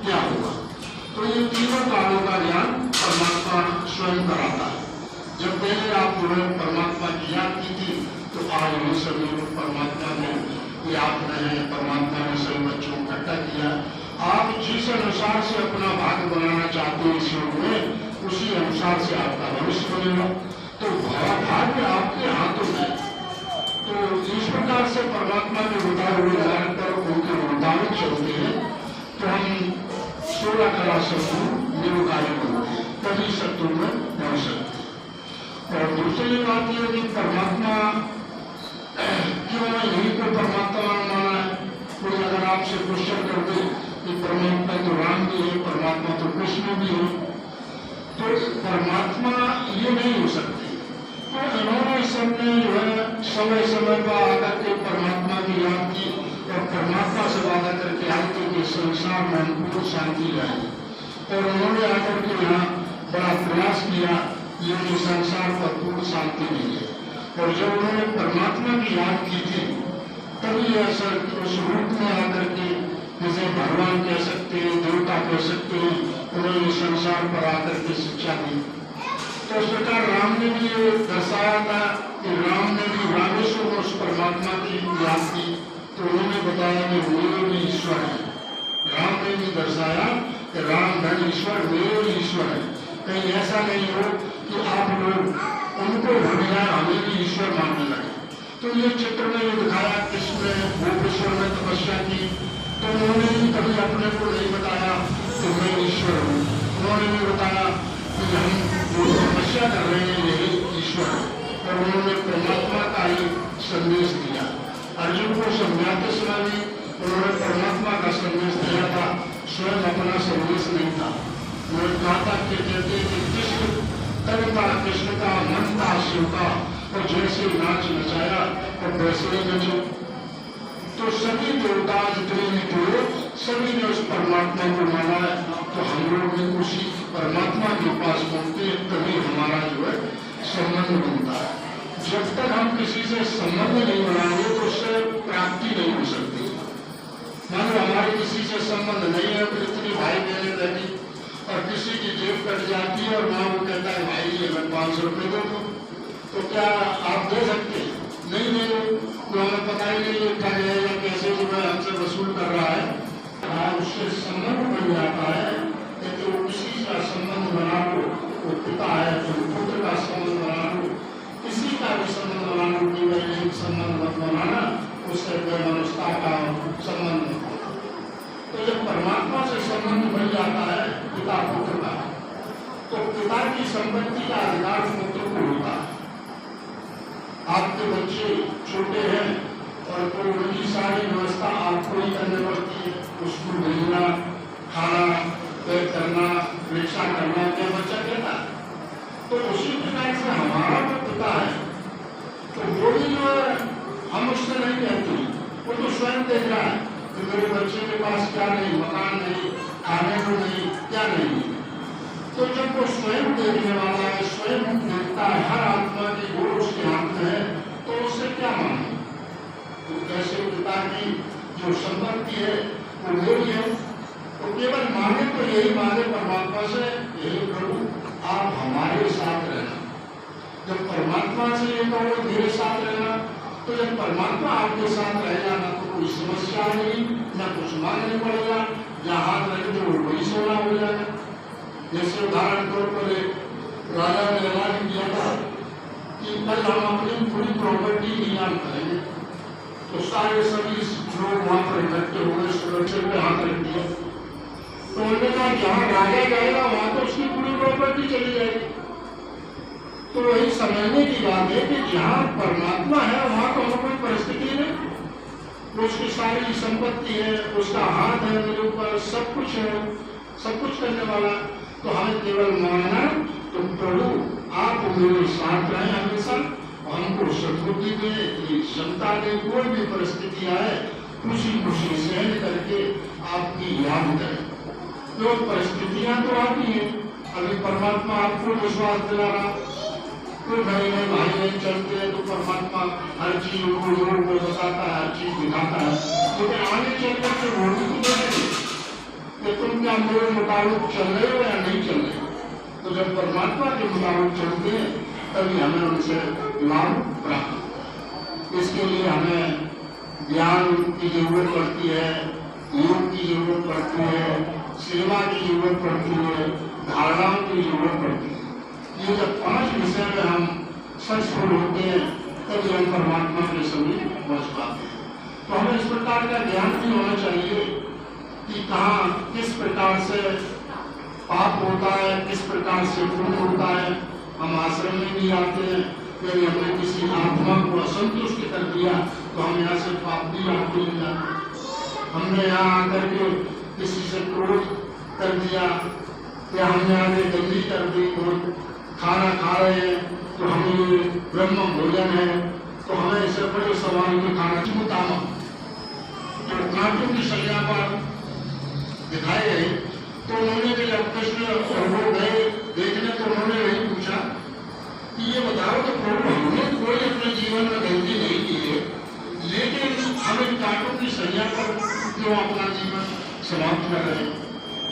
क्या होगा। तो ये तीनों कालों का ज्ञान परमात्मा स्वयं कराता है। जब पहले आप जो है परमात्मा की याद की थी तो आज हम सभी लोग परमात्मा में याद रहे, परमात्मा ने सभी बच्चों को इकट्ठा किया। आप जिस अनुसार से अपना भाग्य बनाना चाहते हैं इस युग में, उसी अनुसार से आपका भविष्य बनेगा। तो भाग्य आपके हाथों में। तो इस प्रकार से परमात्मा के बताए हुए ज्ञान पर उनके मुताबिक चलते हैं तो हम 16 कला शत्रु निरुकारी बनते हैं, तभी शत्रु में बन सकते। और दूसरी बात यह कि परमात्मा क्यों यही को परमात्मा माना है। कोई अगर आपसे क्वेश्चन कर दे कि परमात्मा तो राम भी है, परमात्मा तो कृष्ण भी है, तो परमात्मा ये नहीं हो सकती। तो इन्होंने सबने जो है समय समय पर आकर के परमात्मा की याद की और परमात्मा से वादा करके आते कि संसार में हमको शांति आए। और उन्होंने आकर के यहाँ बड़ा प्रयास किया, लेकिन संसार पर पूर्ण शांति नहीं है। और जब उन्होंने परमात्मा की याद की थी तभी ऐसा उस रूप में आकर के जैसे भगवान कह सकते हैं, देवता कह सकते हैं, उन्होंने संसार पर आकर के शिक्षा दी। तो उस प्रकार राम ने भी ये दर्शाया था कि राम ने भी रामेश्वर में उस परमात्मा की याद की तो उन्होंने बताया कि मेरे भी ईश्वर है। राम ने भी दर्शाया कि राम धन ईश्वर मेरे ईश्वर है। कहीं ऐसा नहीं हो कि आप लोग उनको भूलिया हमें भी ईश्वर मानने लगे। तो ये चित्र में ये दिखाया कृष्ण ने गोपेश्वर में तपस्या की तो उन्होंने भी कभी अपने को नहीं बताया कि मैं ईश्वर हूँ। उन्होंने भी बताया कि हम जो तपस्या कर रहे हैं यही ईश्वर है। और उन्होंने परमात्मा का ही संदेश दिया। अर्जुन को समझाते समय भी उन्होंने परमात्मा का संदेश दिया था, स्वयं अपना संदेश नहीं था। उन्होंने कहा था कि कहते कि कृष्ण तन था, कृष्ण का मन था शिव का, और जैसे नाच नचाया और वैसे ही नचो। तो सभी देवता जितने भी थे सभी ने उस परमात्मा को माना है। तो हम लोग भी उसी परमात्मा के पास पहुंचते तभी हमारा जो है संबंध बनता है। जब तक हम किसी से संबंध नहीं बनाएंगे तो उससे प्राप्ति नहीं हो सकती। मान लो हमारे किसी से संबंध नहीं है तो इतनी भाई बहने लगी और किसी की जेब कट जाती है और माँ वो कहता है भाई ये मैं 500 रुपये दो तो क्या आप दे सकते? नहीं दे तो हमें पता ही नहीं है ठग है या कैसे जो है हमसे वसूल कर रहा है। उससे संबंध बन जाता है कि वो किसी का संबंध बना लो, वो पिता है तो पुत्र का संबंध बना लो, किसी का भी संबंध बना लो, केवल एक संबंध मत बनाना, उससे मनुष्यता का संबंध। तो जब परमात्मा से संबंध बन जाता है पिता पुत्र का तो पिता की संपत्ति का अधिकार पुत्र को होता है। आपके बच्चे छोटे हैं और तो उनकी सारी व्यवस्था आपको ही करनी पड़ती है, स्कूल भेजना, खाना पैक करना, परीक्षा करना, क्या बच्चा कहता है। तो उसी प्रकार से हमारा जो पिता है तो वो भी जो है हम उससे नहीं कहते, वो तो स्वयं देख रहा है कि मेरे बच्चे के पास क्या नहीं, मकान नहीं, खाने को नहीं, क्या नहीं। तो जब वो स्वयं देखने वाला है, स्वयं देखता है, हर आत्मा की गोड़ उसके हाथ में है, तो उससे क्या माने। तो कैसे पिता की जो संपत्ति है वो मेरी है, तो केवल मांगे तो यही मांगे परमात्मा से, यही प्रभु आप हमारे साथ रहना। जब परमात्मा से ये कहो मेरे साथ रहना, तो जब परमात्मा आपके साथ रहेगा ना तो कोई समस्या नहीं, न कुछ मांगने पड़ेगा, जहाँ हाथ रखे तो वही सोना हो जाएगा। जैसे उदाहरण तौर पर राजा ने ऐलान किया था कि कल हम अपनी पूरी प्रॉपर्टी नीलाम करेंगे, तो सारे सभी लोग वहां पर इकट्ठे हुए, सुरक्षित पे हाथ रख दिया। तो उन्होंने कहा जहाँ राजा जाएगा वहां तो उसकी पूरी प्रॉपर्टी चली जाएगी। तो वही समझने की बात है कि जहाँ परमात्मा है वहां तो हमें कोई परिस्थिति नहीं, उसकी सारी संपत्ति है, उसका हाथ है मेरे ऊपर, सब कुछ है, सब कुछ करने वाला। तो हमें केवल मानना तो प्रभु आप मेरे साथ रहे हमेशा, हमको सद्बुद्धि दे, क्षमता दे, कोई भी परिस्थिति आए खुशी खुशी सहन करके आपकी याद करें। जो परिस्थितियां तो आती हैं, अभी परमात्मा आपको विश्वास दिला रहा, तो भाई नहीं चलते हैं तो परमात्मा हर चीज को बताता है, हर चीज दिखाता है, तो आगे चल करके वो भी तो कि तुम क्या आप मेरे मुताबिक चल रहे हो या नहीं चल रहे हो। तो जब परमात्मा के मुताबिक चलते हैं तभी हमें उनसे लाभ प्राप्त। इसके लिए हमें ज्ञान की जरूरत पड़ती है, योग की जरूरत पड़ती है, सेवा की जरूरत पड़ती है, धारणाओं की जरूरत पड़ती है। ये जब 5 विषय में हम सक्सेसफुल होते हैं तभी हम परमात्मा के समीप पहुंच पाते हैं। तो हमें इस प्रकार का ज्ञान भी होना चाहिए कि कहाँ किस प्रकार से पाप होता है, किस प्रकार से पुण्य होता है। हम आश्रम में भी आते हैं, यदि हमने किसी आत्मा को असंतुष्ट कर दिया तो हम यहाँ से पाप भी आते नहीं जाते। हमने यहाँ आकर के किसी से क्रोध कर दिया या हमने आगे गंदी कर दी और खाना खा रहे हैं तो हमें ब्रह्म भोजन है तो हमें इसे बड़े सवाल में खाना मुतामा जो कांटों की संज्ञा पर दिखाए गए। तो उन्होंने जब कृष्ण और वो गए देखने तो उन्होंने यही पूछा कि ये बताओ तो प्रभु हमने कोई अपने जीवन में गलती नहीं की है, लेकिन हम इन कांटों की संज्ञा पर क्यों अपना जीवन समाप्त कर रहे हैं।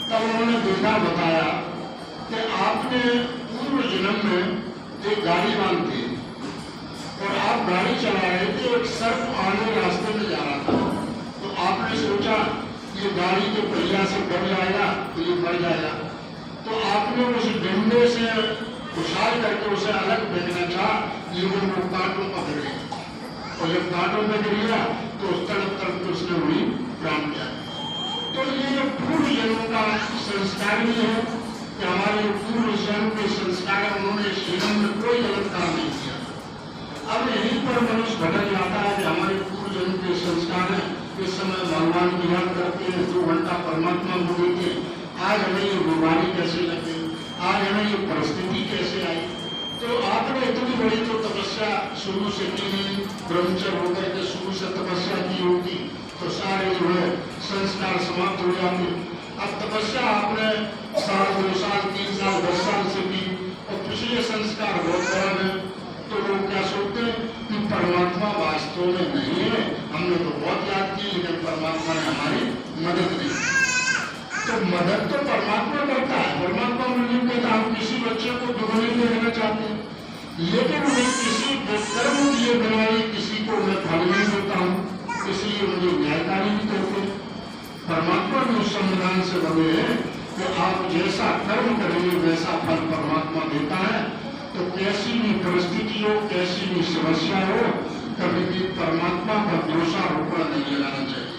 तब उन्होंने देखा बताया कि आपने पूर्व जन्म में एक गाड़ीवान थे और आप गाड़ी चला रहे थे, एक सर्प आने रास्ते में जा रहा था तो आपने सोचा ये गाड़ी के पहिया से बढ़ जाएगा तो ये बढ़ जाएगा, तो आपने उस डंडे से उछाल करके उसे अलग फेंकना चाहा, लेकिन वो कांटों पर गिर गया और जब कांटों में गिर गया तो उस तड़प तड़प उसने वही प्राण किया। तो ये पूर्व जन्म का संस्कार भी है कि हमारे पूर्व जन्म के संस्कार उन्होंने इस जन्म में कोई गलत काम नहीं किया। अब यहीं पर मनुष्य भटक जाता है कि हमारे पूर्व जन्म के संस्कार है, इस समय भगवान की याद करते हैं, 2 घंटा परमात्मा को देते हैं, आज हमें ये बीमारी कैसे लगी, आज हमें ये परिस्थिति कैसे आई। तो आपने इतनी बड़ी तो तपस्या शुरू से की नहीं, ब्रह्मचर्य होकर के शुरू से तपस्या की होगी तो सारे जो है संस्कार समाप्त हो जाते। अब तपस्या आपने 1 साल 2 साल 3 साल 10 साल से की और पिछले संस्कार बहुत खराब है, तो लोग क्या सोचते हैं कि परमात्मा वास्तव में नहीं है, हमने तो बहुत याद की लेकिन परमात्मा ने हमारी मदद नहीं। तो मदद तो परमात्मा करता है, परमात्मा मुझे कहता हम किसी बच्चे को दुगनी में रहना चाहते हैं, लेकिन मैं किसी कर्म किए बिना ही किसी को मैं फल नहीं देता हूँ, इसलिए मुझे न्यायकारी भी करते हैं। परमात्मा भी उस संविधान से बने हैं कि आप जैसा कर्म करेंगे वैसा फल परमात्मा देता है। तो कैसी भी परिस्थिति हो, कैसी भी समस्या हो, कभी भी परमात्मा का दोषारोपण नहीं लगाना चाहिए।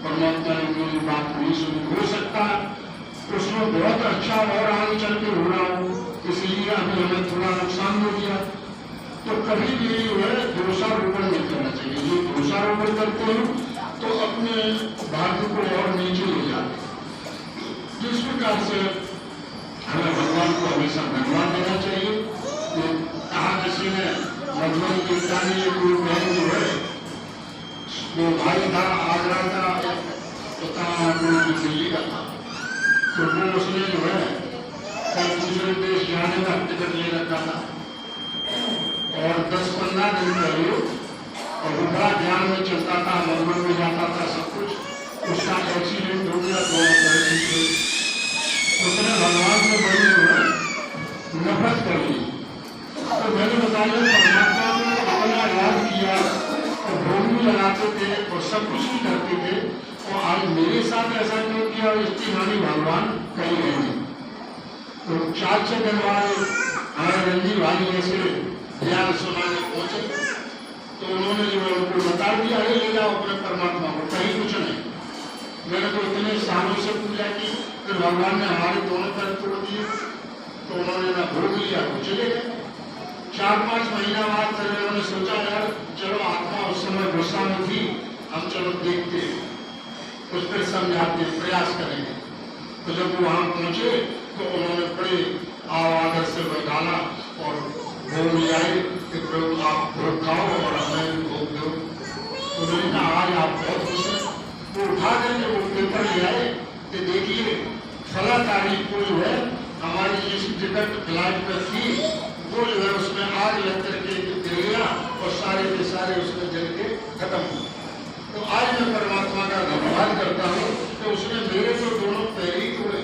परमात्मा ने मेरी बात नहीं सुनी, हो सकता है उसमें बहुत अच्छा और आगे चल के हो रहा हो, इसलिए अभी हमें थोड़ा नुकसान हो गया। तो कभी भी जो है दोषारोपण नहीं करना चाहिए। जो दोषारोपण करते हैं तो अपने भाग्य को और नीचे ले जाते। जिस प्रकार से हमें भगवान को हमेशा धन्यवाद देना चाहिए। तो कहा किसी ने मधुबन कीर्तानी कोई बहन जो है वो भाई था आगरा का, कोई दिल्ली का था, तो वो उसने जो है कहीं दूसरे देश जाने का टिकट ले रखा था और 10-15 दिन पहले और वो बड़ा ध्यान में चलता था, मधुबन में जाता था सब कुछ, उसका एक्सीडेंट हो गया। उसने भगवान से बड़ी जो है नफरत कर ली। तो मैंने बताया परमात्मा ने अपना याद किया और भोग भी लगाते थे और सब कुछ भी करते थे, और आज मेरे साथ ऐसा क्यों किया इसकी हानि भगवान कहीं नहीं। तो 4-6 दिन बाद हमारे रणजीत भाई ऐसे ज्ञान सुनाने पहुंचे तो उन्होंने जो है उनको बता दिया है ले जाओ अपने परमात्मा को, कहीं कुछ नहीं। मैंने तो इतने सालों से पूजा की, फिर भगवान ने हमारे दोनों पैर तोड़ दिए तो उन्होंने ना भोग लिया तो चले गए। 4-5 महीना बाद फिर उन्होंने सोचा यार चलो आत्मा उस समय गुस्सा में थी, हम चलो देखते कुछ फिर समझाते प्रयास करेंगे। तो जब वो वहां पहुंचे तो उन्होंने बड़े आदर से बैठाना और भोग लियाए कि प्रभु आप भोग खाओ और हमें भोग दो। तो मैंने कहा आज आप बहुत खुश हैं। वो उठा करके वो पेपर ले आए कि देखिए फला तारीख को जो है हमारी जिस टिकट फ्लाइट पर थी वो जो है उसमें आग लग करके गिर गया और सारे के सारे उसमें जल के खत्म हुए। तो आज मैं परमात्मा का धन्यवाद करता हूँ कि उसने मेरे तो दोनों पैर ही तोड़े।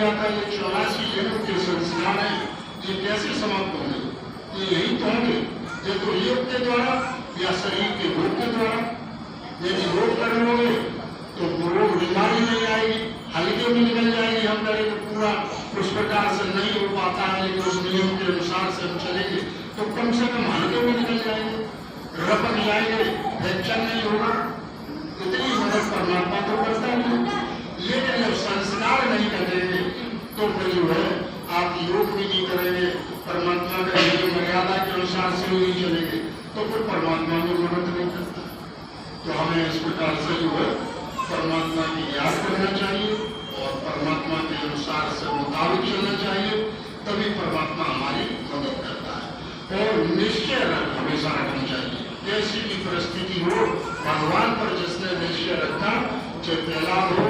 किया था, ये 84 जन्म के संस्कार है, ये कैसे समाप्त होंगे? ये यही तो होंगे, ये तो योग के द्वारा या शरीर के रोग के द्वारा। यदि रोग कर लोगे तो रोग बीमारी नहीं आएगी, हल्के भी निकल जाएगी। हम करें तो पूरा उस प्रकार से नहीं हो पाता है, लेकिन उस नियम के अनुसार से हम चलेंगे तो कम से कम हल्के भी निकल जाएंगे, रपक जाएंगे, फ्रैक्चर नहीं होगा। इतनी मदद परमात्मा तो करता है। लेकिन जब संस्कार नहीं करेंगे तो फिर जो है आप योग भी नहीं करेंगे, परमात्मा के नियम मर्यादा के अनुसार से नहीं चलेंगे, तो फिर परमात्मा में मदद नहीं करता। तो हमें इस प्रकार से जो है परमात्मा की याद करना चाहिए और परमात्मा के अनुसार से मुताबिक चलना चाहिए, तभी परमात्मा हमारी मदद करता है। और निश्चय हमेशा रखना चाहिए, कैसी भी परिस्थिति हो, भगवान पर जिसने निश्चय रखा, चाहे पहला हो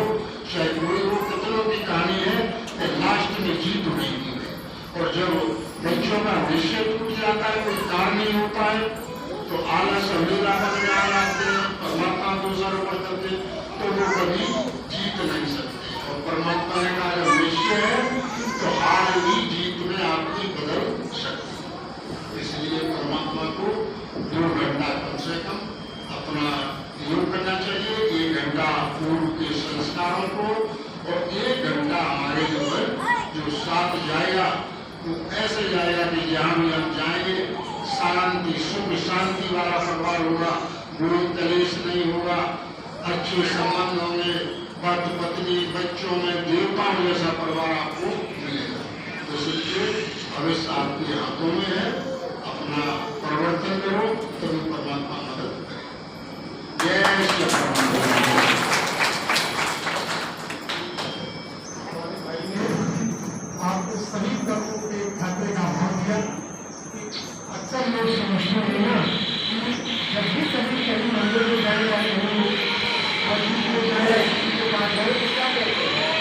चाहे कोई हो, कितनों की कहानी है कि लास्ट में जीत नहीं मिले। और जब बच्चों का निश्चय टूट जाता है, कोई कार्य नहीं होता है, तो आलस अंधेरा बन जाते हैं, परमात्मा को सर्व करते, तो वो कभी जीत नहीं सकते। और परमात्मा ने कहा जब निश्चय है तो हार भी जीत में आपकी बदल सकती है। इसलिए परमात्मा को 2 घंटा कम से कम अपना योग करना चाहिए, 1 घंटा पूर्व के संस्कारों को, और 1 घंटा हमारे जो साथ जाएगा वो ऐसे जाएगा कि जहाँ भी हम जाएंगे शांति, सुख शांति वाला परिवार होगा, कोई कलेश नहीं होगा, अच्छे संबंध होंगे, पति पत्नी बच्चों में देवताओं जैसा परिवार आपको मिलेगा। तो इसलिए भविष्य आपके हाथों में है, अपना परिवर्तन करो तभी परमात्मा मदद करे। जय श्री परमात्मा। आपको सभी कर्मों के खाते का भाव दिया। अक्सर लोग समझते हैं ना कि जब भी कभी मंदिर में जाने वाले हो, मंदिर में जाए, के पास जाए तो क्या करते हैं?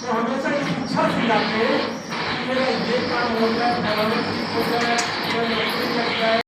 तो हमेशा इस इच्छा से जाते हैं कि मेरा ये काम हो जाए, फलाना चीज हो जाए, मेरा नौकरी लग जाए।